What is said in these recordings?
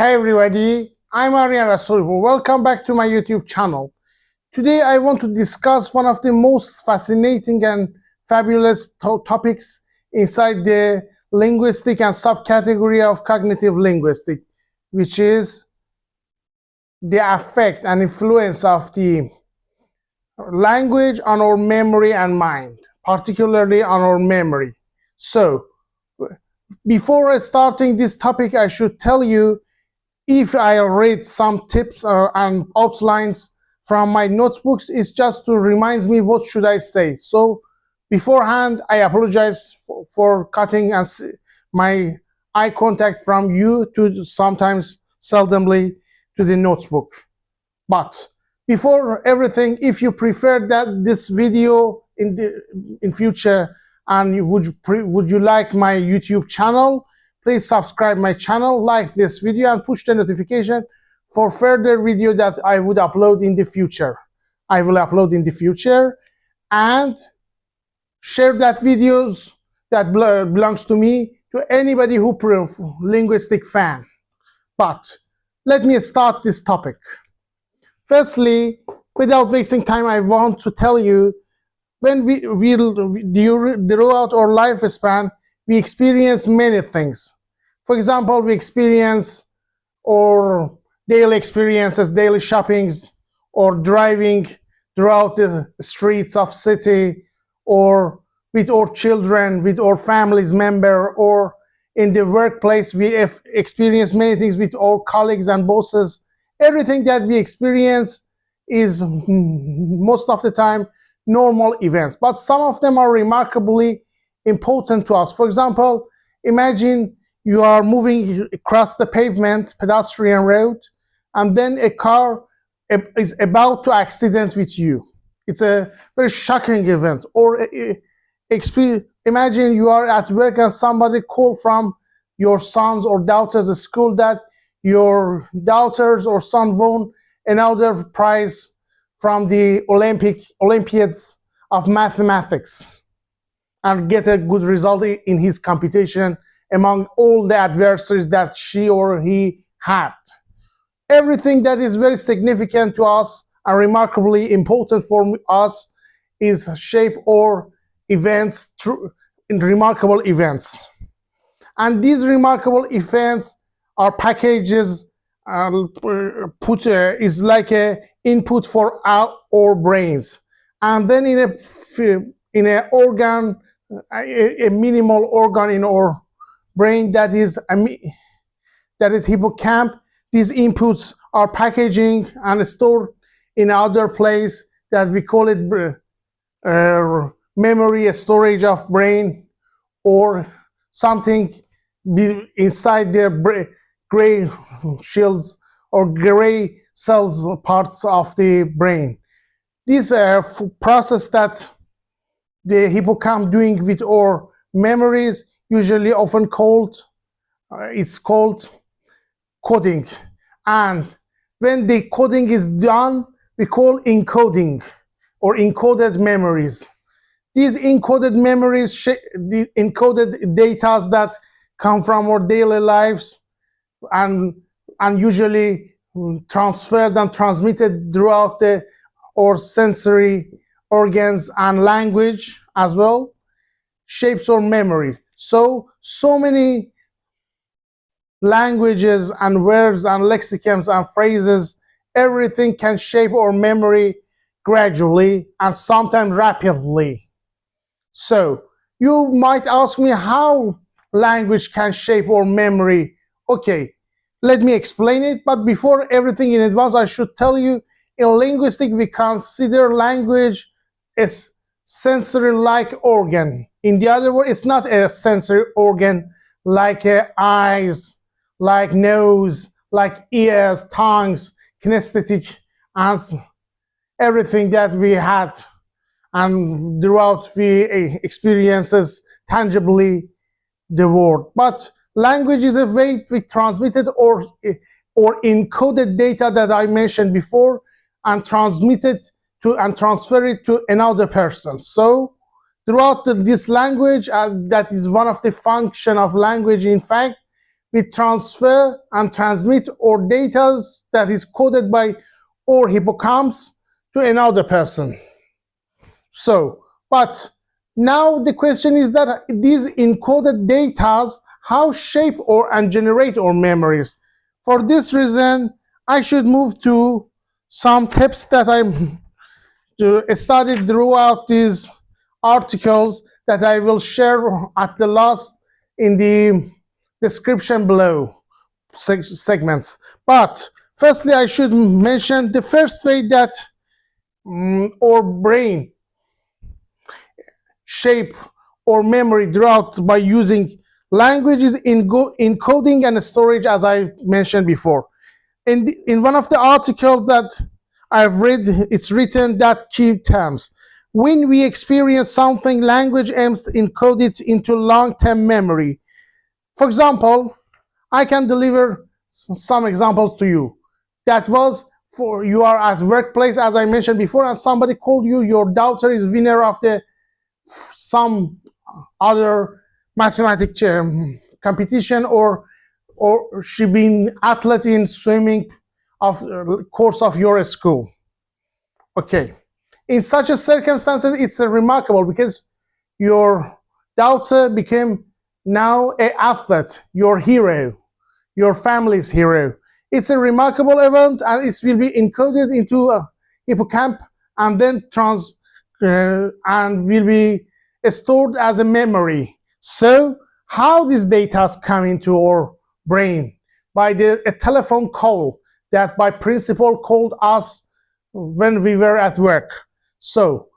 Hi everybody, I'm Aryan Rasul. Welcome back to my YouTube channel. Today I want to discuss one of the most fascinating and fabulous topics inside the linguistic and subcategory of cognitive linguistics, which is the effect and influence of the language on our memory and mind, particularly on our memory. So, before starting this topic, I should tell you, if I read some tips and outlines from my notebooks, it's just to remind me what should I say. So beforehand, I apologize for cutting my eye contact from you to sometimes seldomly to the notebook. But before everything, if you prefer that this video in future, and would you like my YouTube channel, please subscribe my channel, like this video, and push the notification for further video that I would upload in the future. I will upload in the future, and share that videos that belongs to me to anybody who linguistic fan. But let me start this topic. Firstly, without wasting time, I want to tell you, when throughout our lifespan, we experience many things. For example, we experience our daily experiences, daily shoppings, or driving throughout the streets of city, or with our children, with our family's member, or in the workplace, we have experienced many things with our colleagues and bosses. Everything that we experience is most of the time normal events, but some of them are remarkably important to us. For example, imagine you are moving across the pavement, pedestrian road, and then a car is about to accident with you. It's a very shocking event. Or imagine you are at work and somebody called from your sons or daughters' school that your daughters or son won another prize from the Olympiads of mathematics and get a good result in his computation among all the adversaries that she or he had. Everything that is very significant to us and remarkably important for us is shape or events in remarkable events. And these remarkable events are packages is like a input for our brains, and then in a organ, a minimal organ in our brain that is hippocamp. These inputs are packaging and stored in other place that we call it memory storage of brain, or something inside their gray shells or gray cells parts of the brain. This process that the hippocamp doing with our memories, usually often called, it's called coding. And when the coding is done, we call encoding or encoded memories. These encoded memories, the encoded data that come from our daily lives and usually transferred and transmitted throughout our sensory organs and language as well, shapes our memory. So many languages and words and lexicons and phrases, everything can shape our memory gradually and sometimes rapidly. So you might ask me how language can shape our memory. Okay, let me explain it. But before everything in advance, I should tell you, in linguistics, we consider language as sensory-like organ. In the other word, it's not a sensory organ like eyes, like nose, like ears, tongues, kinesthetic, and everything that we had and throughout we experiences tangibly the world. But language is a way we transmitted or encoded data that I mentioned before and transmitted to and transfer it to another person. So throughout this language, that is one of the function of language. In fact, we transfer and transmit our data that is coded by our hippocampus to another person. So, but now the question is that these encoded data, how shape or and generate our memories? For this reason, I should move to some tips that I'm studied throughout these articles that I will share at the last in the description below segments. But firstly, I should mention the first way that our brain shape or memory throughout by using languages in encoding and storage, as I mentioned before. In one of the articles that I've read, it's written that key terms. When we experience something, language aims to encode it into long-term memory. For example, I can deliver some examples to you. That was for you are at workplace, as I mentioned before, and somebody called you, your daughter is winner of the some other mathematics competition, or she been athlete in swimming of course of your school. Okay, in such a circumstances, it's remarkable because your daughter became now an athlete, your hero, your family's hero. It's a remarkable event, and it will be encoded into a hippocampus and then and will be stored as a memory. So how these data come into our brain? By a telephone call that by principal called us when we were at work. So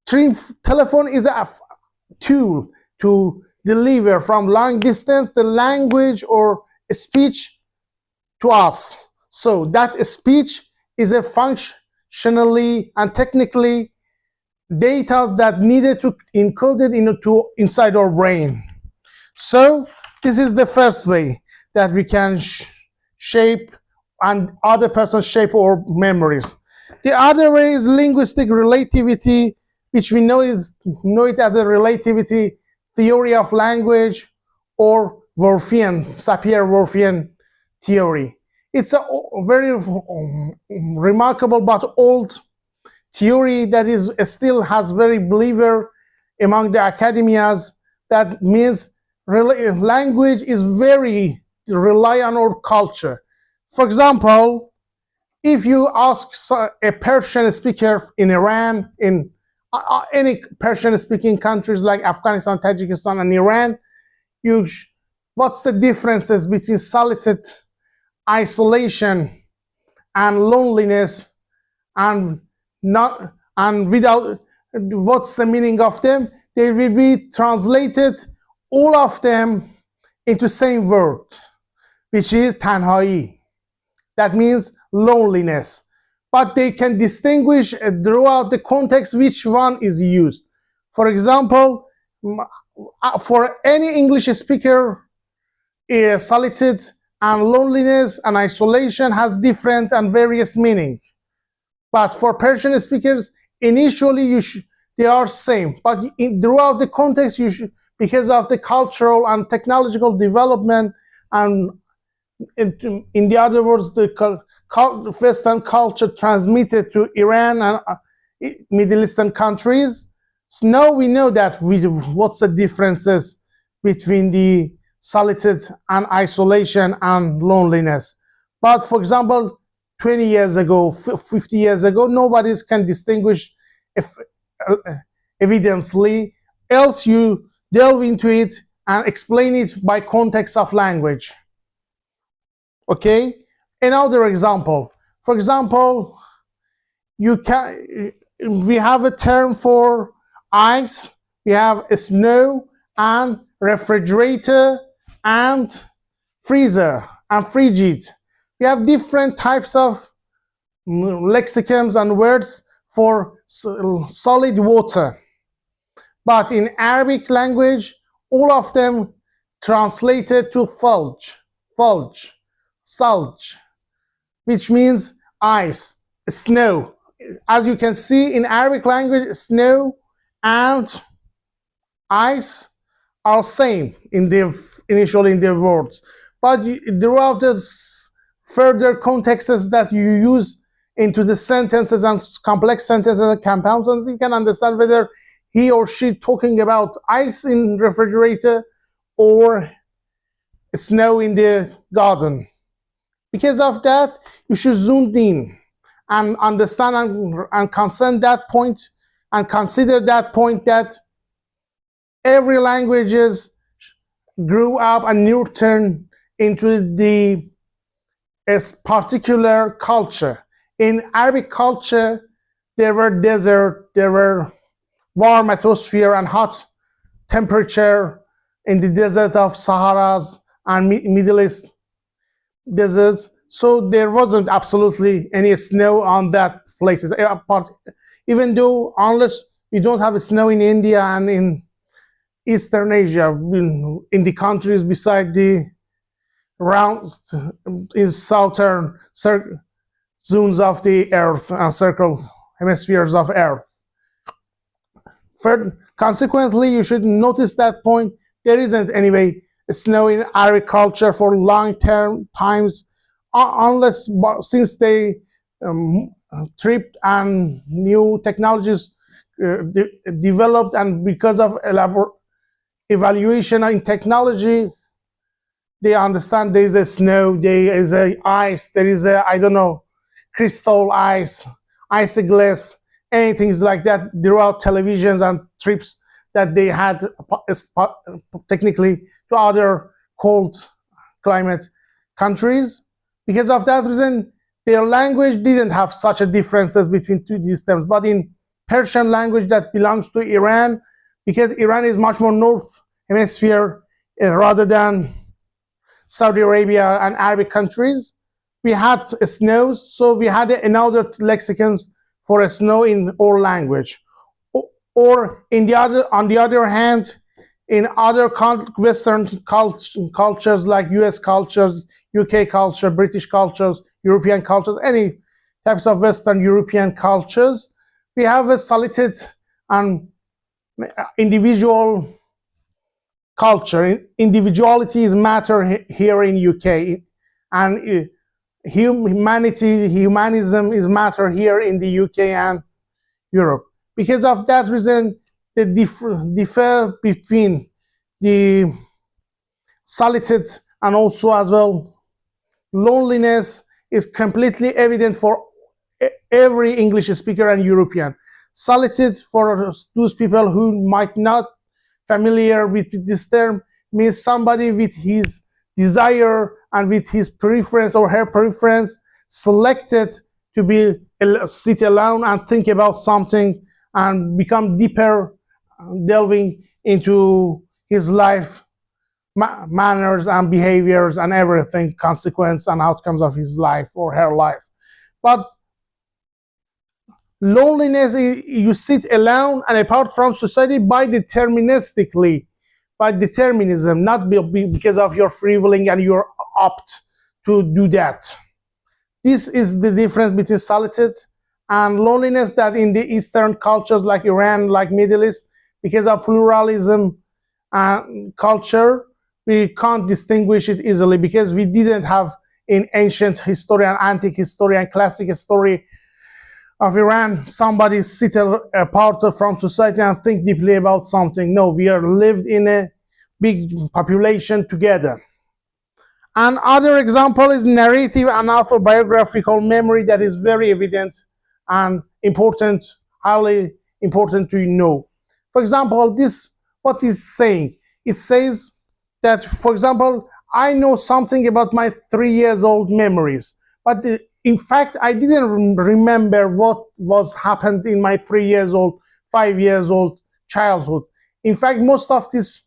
telephone is a tool to deliver from long distance the language or speech to us. So that speech is a functionally and technically data that needed to encode it into inside our brain. So this is the first way that we can shape and other persons shape our memories. The other way is linguistic relativity, which we know it as a relativity theory of language, or Sapir-Whorfian theory. It's a very remarkable but old theory that is still has very believer among the academias. That means language is very rely on our culture. For example, if you ask a Persian speaker in Iran, in any Persian speaking countries like Afghanistan, Tajikistan, and Iran, what's the differences between solitude, isolation, and loneliness, and not and without, what's the meaning of them? They will be translated all of them into same word, which is tanhai. That means loneliness. But they can distinguish throughout the context which one is used. For example, for any English speaker, solitude and loneliness and isolation has different and various meaning. But for Persian speakers, initially they are same. But throughout the context, because of the cultural and technological development, and in the other words, the Western culture transmitted to Iran and Middle Eastern countries. So now we know that what's the differences between the solitude and isolation and loneliness. But for example, 20 years ago, 50 years ago, nobody can distinguish evidently, else you delve into it and explain it by context of language. Okay, another example. For example, we have a term for ice, we have a snow, and refrigerator, and freezer, and frigid. We have different types of lexicons and words for solid water. But in Arabic language, all of them translated to thulj, which means ice, snow. As you can see in Arabic language, snow and ice are same initially in the words. but throughout the further contexts that you use into the sentences and complex sentences and compound sentences, you can understand whether he or she talking about ice in refrigerator or snow in the garden. Because of that, you should zoom in and understand and concern that point and consider that point that every languages grew up and nurtured into the particular culture. In Arabic culture, there were desert, there were warm atmosphere and hot temperature in the desert of Saharas and Middle East deserts. So there wasn't absolutely any snow on that places. Even though unless you don't have snow in India and in Eastern Asia, in the countries beside the round in southern zones of the earth and circle hemispheres of earth. Consequently, you should notice that point. There isn't anyway snow in agriculture for long-term times, unless since they tripped and new technologies developed, and because of evaluation in technology, they understand there is a snow, there is a ice, there is a, I don't know, crystal ice, isoglass, anything like that throughout televisions and trips that they had technically to other cold climate countries. Because of that reason, their language didn't have such a differences between these terms. But in Persian language that belongs to Iran, because Iran is much more north hemisphere rather than Saudi Arabia and Arabic countries, we had snows, so we had another lexicons for a snow in our language. Or on the other hand, in other Western cultures like US cultures, UK culture, British cultures, European cultures, any types of Western European cultures, we have a solid and individual culture. Individuality is matter here in UK, and humanism is matter here in the UK and Europe. Because of that reason, the differ between the solitude and also as well loneliness is completely evident for every English speaker and European. Solitude, for those people who might not familiar with this term, means somebody with his desire and with his preference or her preference selected to be sit alone and think about something and become deeper, delving into his life manners and behaviors and everything, consequence and outcomes of his life or her life. But loneliness, you sit alone and apart from society by deterministically, by determinism, not because of your free willing and you're opt to do that. This is the difference between solitude and loneliness, that in the Eastern cultures like Iran, like Middle East, because of pluralism and culture, we can't distinguish it easily, because we didn't have in ancient history and antique history and classic history of Iran somebody sit apart from society and think deeply about something. No, we are lived in a big population together. And other example is narrative and autobiographical memory that is very evident and important, highly important to know. For example, this, what is saying? It says that, for example, I know something about my 3 years old memories, but in fact, I didn't remember what was happened in my 3 years old, 5 years old childhood. In fact, most of these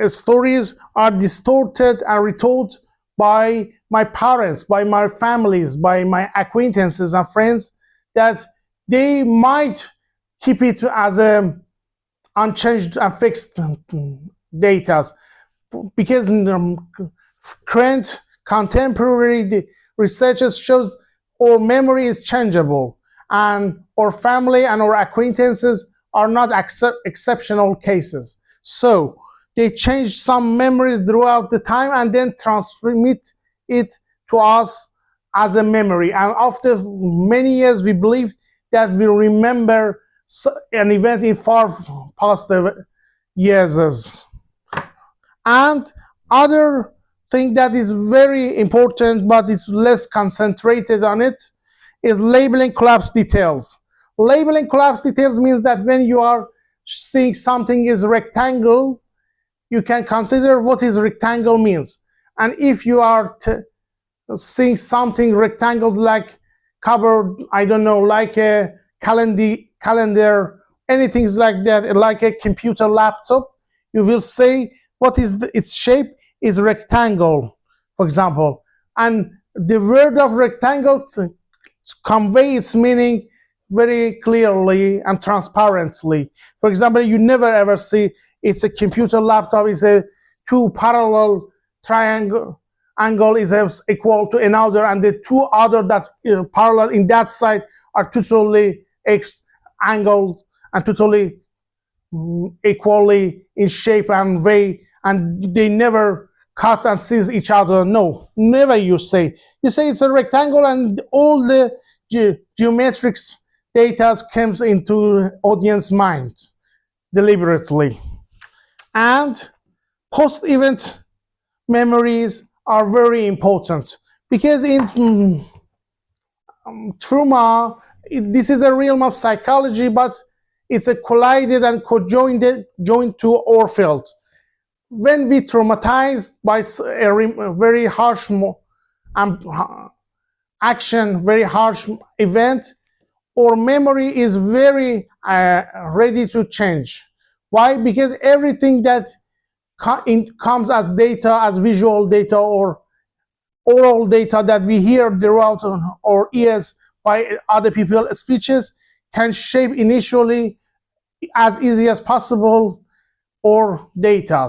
stories are distorted and retold by my parents, by my families, by my acquaintances and friends, that they might keep it as a unchanged and fixed data, because current contemporary research shows our memory is changeable, and our family and our acquaintances are not exceptional cases. So they change some memories throughout the time and then transmit it to us as a memory. And after many years, we believe that we remember an event in far past years. And other thing that is very important, but it's less concentrated on it, is labeling collapse details. Labeling collapse details means that when you are seeing something is rectangle, you can consider what is rectangle means. And if you are seeing something rectangles like cupboard, I don't know, like a calendar, anything like that, like a computer laptop, you will say what is its shape is rectangle, for example. And the word of rectangle convey its meaning very clearly and transparently. For example, you never ever see it's a computer laptop, is a two parallel triangle angle is equal to another, and the two other that parallel in that side are totally x angled and totally equally in shape and way, and they never cut and seize each other. No, never you say. You say it's a rectangle, and all the geometric data comes into audience mind deliberately. And post-event memories are very important because in trauma, this is a realm of psychology, but it's a collided and joined to our field. When we traumatized by a very harsh action, very harsh event, our memory is very ready to change. Why? Because everything that comes as data, as visual data or oral data that we hear throughout our ears by other people's speeches can shape initially as easy as possible or data.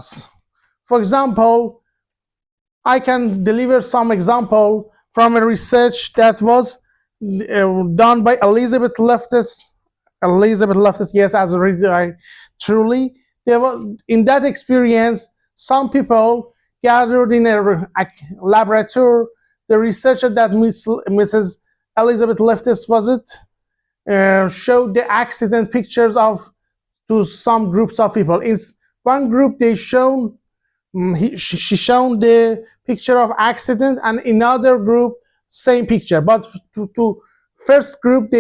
For example, I can deliver some example from a research that was done by Elizabeth Loftus. Yes, as a reader, truly. There was, in that experience, some people gathered in a laboratory. The researcher that Mrs. Elizabeth Loftus was it, showed the accident pictures of to some groups of people. In one group, they shown she shown the picture of accident, and in another group, same picture. But to first group,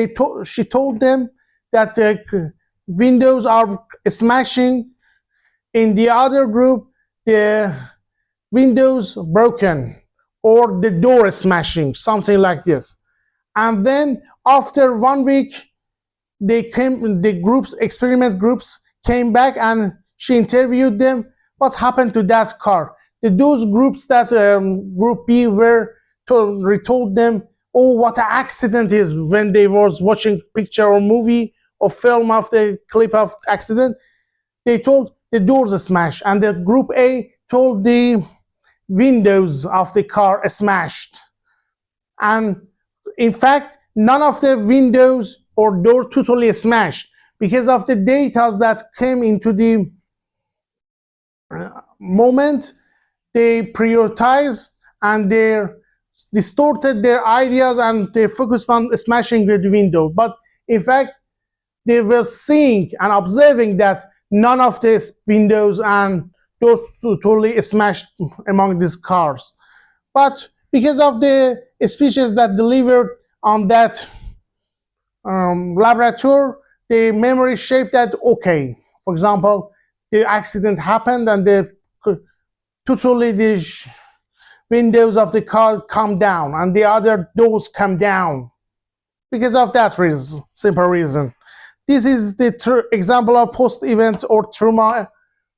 she told them that windows are smashing. In the other group, the windows broken or the door smashing, something like this. And then after 1 week, the experiment groups came back and she interviewed them. What happened to that car? Those groups that group B were retold them, oh, what an accident is when they was watching picture or movie or film of the clip of accident. They told the doors smashed, and the group A told the windows of the car smashed. And in fact, none of the windows or door totally smashed because of the data that came into the moment. They prioritized and they distorted their ideas and they focused on smashing the window. But in fact, they were seeing and observing that none of these windows and doors totally smashed among these cars. But because of the speeches that delivered on that laboratory, the memory shaped that, okay, for example, the accident happened and the windows of the car come down and the other doors come down because of that reason, simple reason. This is the example of post-event or trauma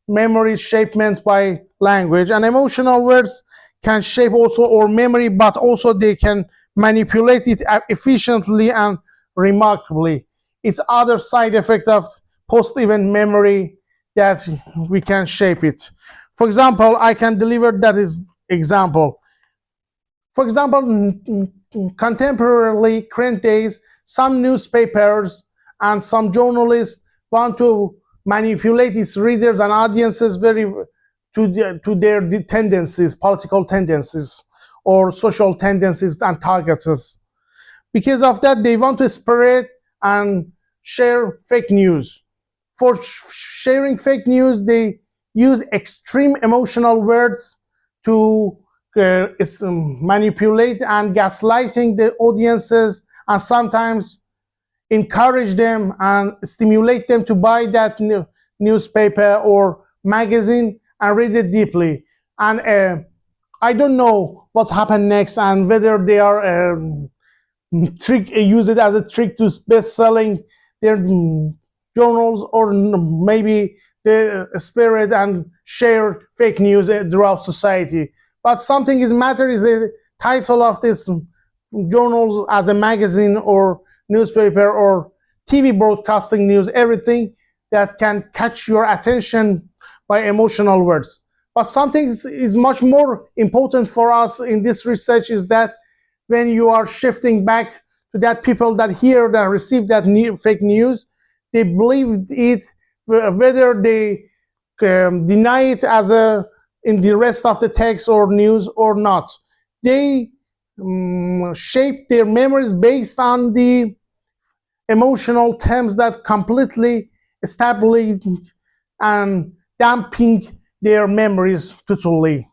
memory shapement by language. And emotional words can shape also our memory, but also they can manipulate it efficiently and remarkably. It's other side effect of post-event memory that we can shape it. For example, I can deliver that is example. For example, contemporarily current days, some newspapers and some journalists want to manipulate its readers and audiences very to their tendencies, political tendencies, or social tendencies and targets. Because of that, they want to spread and share fake news. For sharing fake news, they use extreme emotional words to manipulate and gaslighting the audiences, and sometimes encourage them and stimulate them to buy that newspaper or magazine and read it deeply. And I don't know what's happened next, and whether they are use it as a trick to best selling their journals, or maybe they spread and share fake news throughout society. But something is matter is the title of this journals as a magazine or newspaper or TV broadcasting news, everything that can catch your attention by emotional words. But something is much more important for us in this research is that when you are shifting back to that people that hear that receive that fake news, they believe it, whether they deny it as a in the rest of the text or news or not. They shape their memories based on the emotional terms that completely establish and damping their memories totally.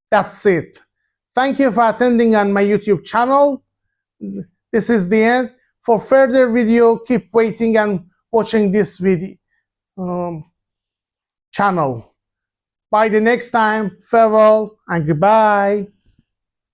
That's it. Thank you for attending on my YouTube channel. This is the end. For further video, keep waiting and watching this video channel. By the next time, farewell and goodbye.